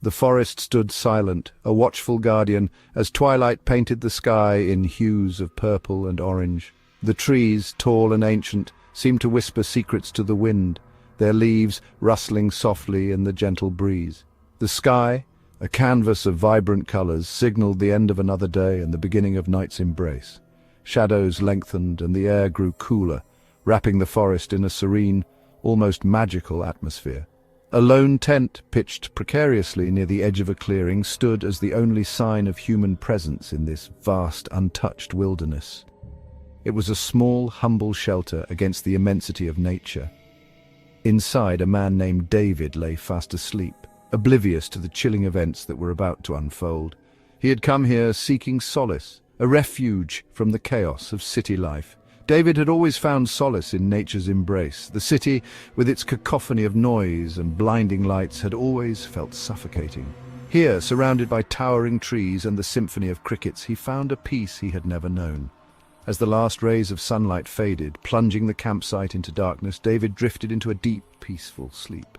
The forest stood silent, a watchful guardian, as twilight painted the sky in hues of purple and orange. The trees, tall and ancient, seemed to whisper secrets to the wind, their leaves rustling softly in the gentle breeze. The sky, a canvas of vibrant colors, signaled the end of another day and the beginning of night's embrace. Shadows lengthened and the air grew cooler, wrapping the forest in a serene, almost magical atmosphere. A lone tent, pitched precariously near the edge of a clearing, stood as the only sign of human presence in this vast, untouched wilderness. It was a small, humble shelter against the immensity of nature. Inside, a man named David lay fast asleep, oblivious to the chilling events that were about to unfold. He had come here seeking solace, a refuge from the chaos of city life. David had always found solace in nature's embrace. The city, with its cacophony of noise and blinding lights, had always felt suffocating. Here, surrounded by towering trees and the symphony of crickets, he found a peace he had never known. As the last rays of sunlight faded, plunging the campsite into darkness, David drifted into a deep, peaceful sleep.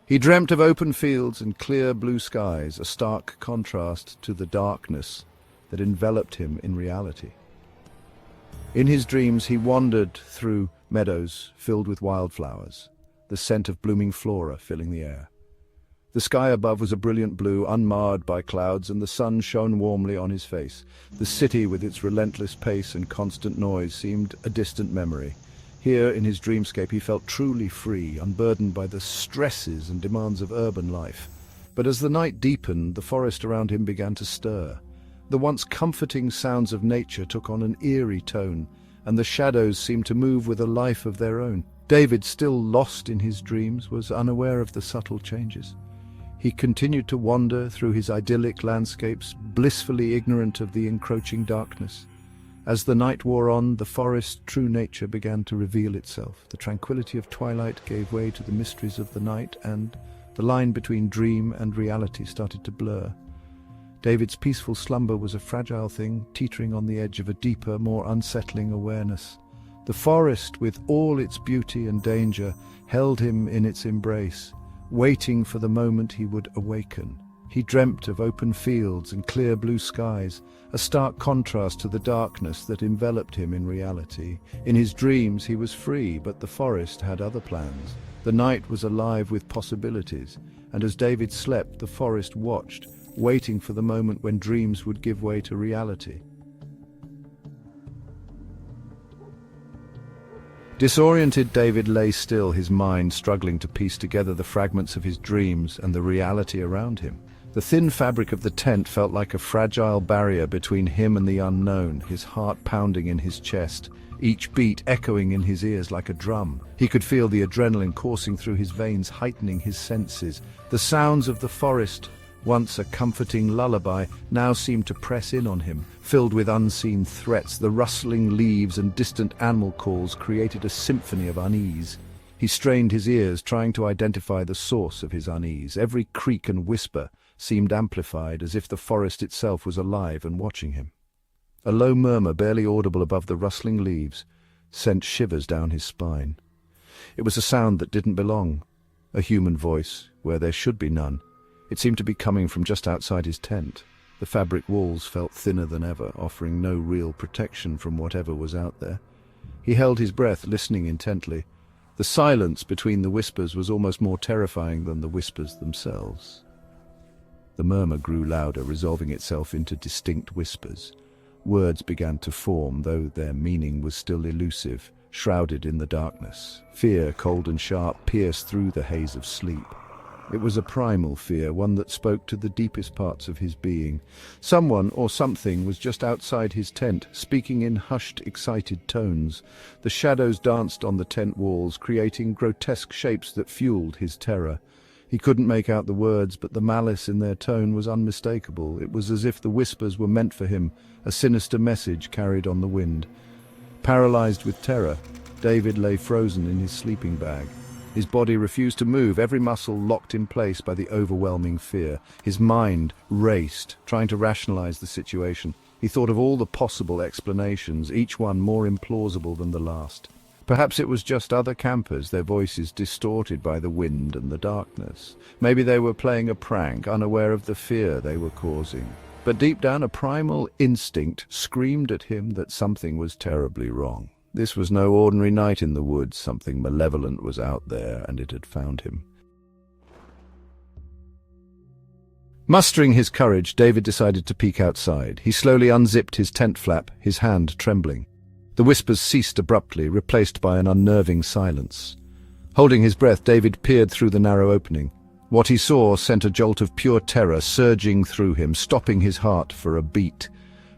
He dreamt of open fields and clear blue skies, a stark contrast to the darkness that enveloped him in reality. In his dreams he wandered through meadows filled with wildflowers, the scent of blooming flora filling the air. The sky above was a brilliant blue, unmarred by clouds, and the sun shone warmly on his face. The city, with its relentless pace and constant noise, seemed a distant memory. Here, in his dreamscape, he felt truly free, unburdened by the stresses and demands of urban life. But as the night deepened, the forest around him began to stir. The once comforting sounds of nature took on an eerie tone, and the shadows seemed to move with a life of their own. David, still lost in his dreams, was unaware of the subtle changes. He continued to wander through his idyllic landscapes, blissfully ignorant of the encroaching darkness. As the night wore on, the forest's true nature began to reveal itself. The tranquility of twilight gave way to the mysteries of the night, and the line between dream and reality started to blur. David's peaceful slumber was a fragile thing, teetering on the edge of a deeper, more unsettling awareness. The forest, with all its beauty and danger, held him in its embrace, waiting for the moment he would awaken. He dreamt of open fields and clear blue skies, a stark contrast to the darkness that enveloped him in reality. In his dreams he was free, but the forest had other plans. The night was alive with possibilities, and as David slept, the forest watched, waiting for the moment when dreams would give way to reality. Disoriented, David lay still, his mind struggling to piece together the fragments of his dreams and the reality around him. The thin fabric of the tent felt like a fragile barrier between him and the unknown, his heart pounding in his chest, each beat echoing in his ears like a drum. He could feel the adrenaline coursing through his veins, heightening his senses. The sounds of the forest, once a comforting lullaby, now seemed to press in on him, filled with unseen threats. The rustling leaves and distant animal calls created a symphony of unease. He strained his ears, trying to identify the source of his unease. Every creak and whisper seemed amplified, as if the forest itself was alive and watching him. A low murmur, barely audible above the rustling leaves, sent shivers down his spine. It was a sound that didn't belong, a human voice where there should be none. It seemed to be coming from just outside his tent. The fabric walls felt thinner than ever, offering no real protection from whatever was out there. He held his breath, listening intently. The silence between the whispers was almost more terrifying than the whispers themselves. The murmur grew louder, resolving itself into distinct whispers. Words began to form, though their meaning was still elusive, shrouded in the darkness. Fear, cold and sharp, pierced through the haze of sleep. It was a primal fear, one that spoke to the deepest parts of his being. Someone or something was just outside his tent, speaking in hushed, excited tones. The shadows danced on the tent walls, creating grotesque shapes that fueled his terror. He couldn't make out the words, but the malice in their tone was unmistakable. It was as if the whispers were meant for him, a sinister message carried on the wind. Paralyzed with terror, David lay frozen in his sleeping bag. His body refused to move, every muscle locked in place by the overwhelming fear. His mind raced, trying to rationalize the situation. He thought of all the possible explanations, each one more implausible than the last. Perhaps it was just other campers, their voices distorted by the wind and the darkness. Maybe they were playing a prank, unaware of the fear they were causing. But deep down, a primal instinct screamed at him that something was terribly wrong. This was no ordinary night in the woods. Something malevolent was out there, and it had found him. Mustering his courage, David decided to peek outside. He slowly unzipped his tent flap, his hand trembling. The whispers ceased abruptly, replaced by an unnerving silence. Holding his breath, David peered through the narrow opening. What he saw sent a jolt of pure terror surging through him, stopping his heart for a beat.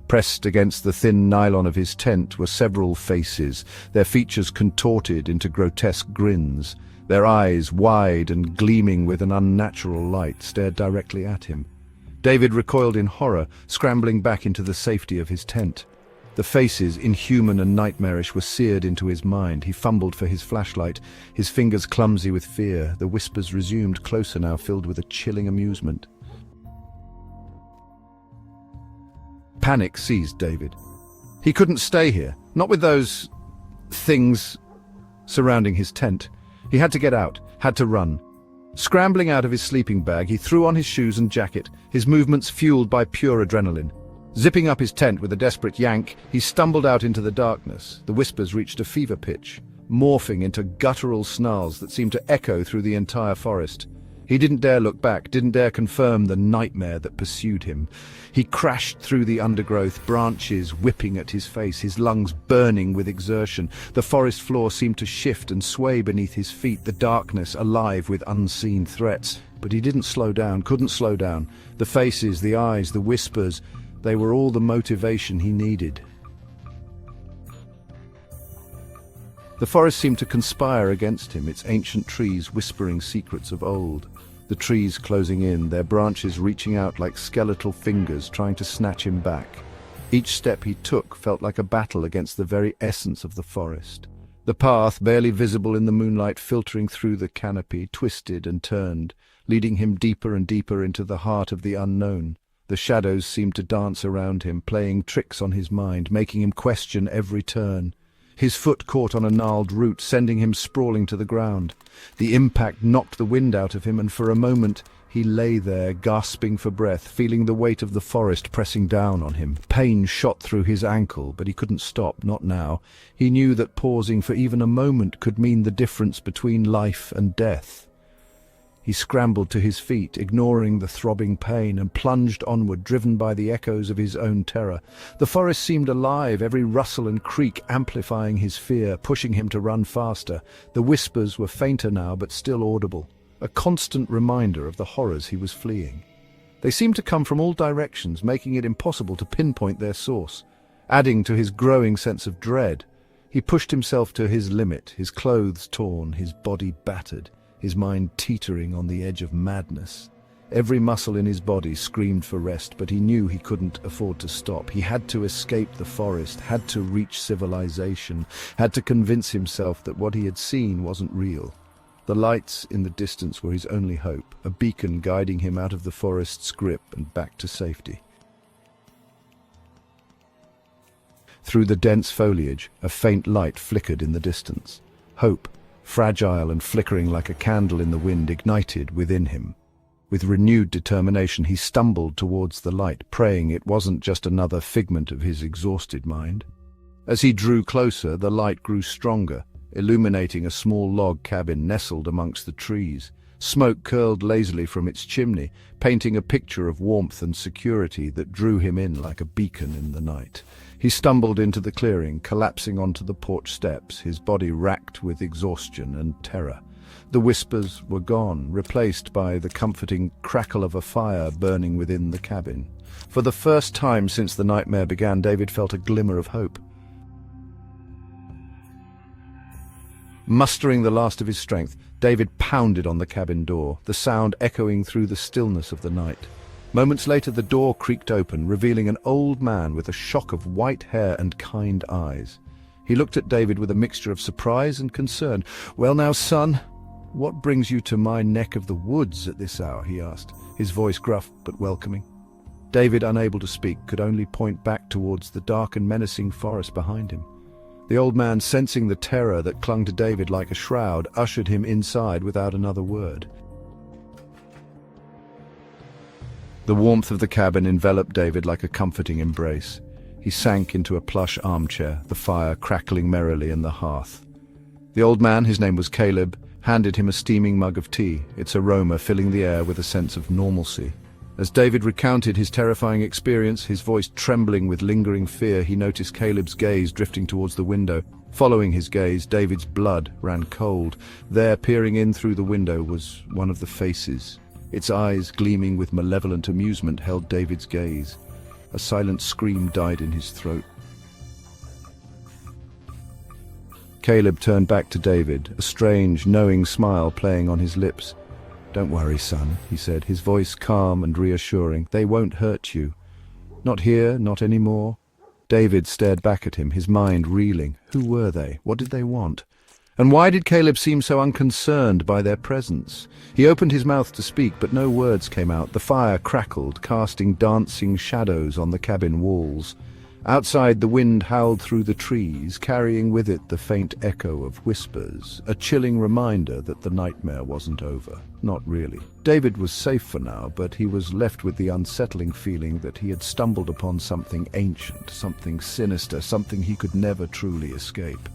Pressed against the thin nylon of his tent were several faces, their features contorted into grotesque grins. Their eyes, wide and gleaming with an unnatural light, stared directly at him. David recoiled in horror, scrambling back into the safety of his tent. The faces, inhuman and nightmarish, were seared into his mind. He fumbled for his flashlight, his fingers clumsy with fear. The whispers resumed, closer now, filled with a chilling amusement. Panic seized David. He couldn't stay here, not with those things surrounding his tent. He had to get out, had to run. Scrambling out of his sleeping bag, he threw on his shoes and jacket, his movements fueled by pure adrenaline. Zipping up his tent with a desperate yank, he stumbled out into the darkness. The whispers reached a fever pitch, morphing into guttural snarls that seemed to echo through the entire forest. He didn't dare look back, didn't dare confirm the nightmare that pursued him. He crashed through the undergrowth, branches whipping at his face, his lungs burning with exertion. The forest floor seemed to shift and sway beneath his feet, the darkness alive with unseen threats. But he didn't slow down, couldn't slow down. The faces, the eyes, the whispers, they were all the motivation he needed. The forest seemed to conspire against him, its ancient trees whispering secrets of old. The trees closing in, their branches reaching out like skeletal fingers trying to snatch him back. Each step he took felt like a battle against the very essence of the forest. The path, barely visible in the moonlight filtering through the canopy, twisted and turned, leading him deeper and deeper into the heart of the unknown. The shadows seemed to dance around him, playing tricks on his mind, making him question every turn. His foot caught on a gnarled root, sending him sprawling to the ground. The impact knocked the wind out of him, and for a moment he lay there, gasping for breath, feeling the weight of the forest pressing down on him. Pain shot through his ankle, but he couldn't stop, not now. He knew that pausing for even a moment could mean the difference between life and death. He scrambled to his feet, ignoring the throbbing pain, and plunged onward, driven by the echoes of his own terror. The forest seemed alive, every rustle and creak amplifying his fear, pushing him to run faster. The whispers were fainter now, but still audible, a constant reminder of the horrors he was fleeing. They seemed to come from all directions, making it impossible to pinpoint their source. Adding to his growing sense of dread, he pushed himself to his limit, his clothes torn, his body battered, his mind teetering on the edge of madness. Every muscle in his body screamed for rest, but he knew he couldn't afford to stop. He had to escape the forest, had to reach civilization, had to convince himself that what he had seen wasn't real. The lights in the distance were his only hope, a beacon guiding him out of the forest's grip and back to safety. Through the dense foliage, a faint light flickered in the distance. Hope, fragile and flickering like a candle in the wind, ignited within him. With renewed determination, he stumbled towards the light, praying it wasn't just another figment of his exhausted mind. As he drew closer, the light grew stronger, illuminating a small log cabin nestled amongst the trees. Smoke curled lazily from its chimney, painting a picture of warmth and security that drew him in like a beacon in the night. He stumbled into the clearing, collapsing onto the porch steps, his body racked with exhaustion and terror. The whispers were gone, replaced by the comforting crackle of a fire burning within the cabin. For the first time since the nightmare began, David felt a glimmer of hope. Mustering the last of his strength, David pounded on the cabin door, the sound echoing through the stillness of the night. Moments later, the door creaked open, revealing an old man with a shock of white hair and kind eyes. He looked at David with a mixture of surprise and concern. "Well now, son, what brings you to my neck of the woods at this hour?" he asked, his voice gruff but welcoming. David, unable to speak, could only point back towards the dark and menacing forest behind him. The old man, sensing the terror that clung to David like a shroud, ushered him inside without another word. The warmth of the cabin enveloped David like a comforting embrace. He sank into a plush armchair, the fire crackling merrily in the hearth. The old man, his name was Caleb, handed him a steaming mug of tea, its aroma filling the air with a sense of normalcy. As David recounted his terrifying experience, his voice trembling with lingering fear, he noticed Caleb's gaze drifting towards the window. Following his gaze, David's blood ran cold. There, peering in through the window, was one of the faces. Its eyes, gleaming with malevolent amusement, held David's gaze. A silent scream died in his throat. Caleb turned back to David, a strange, knowing smile playing on his lips. "Don't worry, son," he said, his voice calm and reassuring. "They won't hurt you. Not here, not anymore." David stared back at him, his mind reeling. Who were they? What did they want? And why did Caleb seem so unconcerned by their presence? He opened his mouth to speak, but no words came out. The fire crackled, casting dancing shadows on the cabin walls. Outside, the wind howled through the trees, carrying with it the faint echo of whispers, a chilling reminder that the nightmare wasn't over. Not really. David was safe for now, but he was left with the unsettling feeling that he had stumbled upon something ancient, something sinister, something he could never truly escape.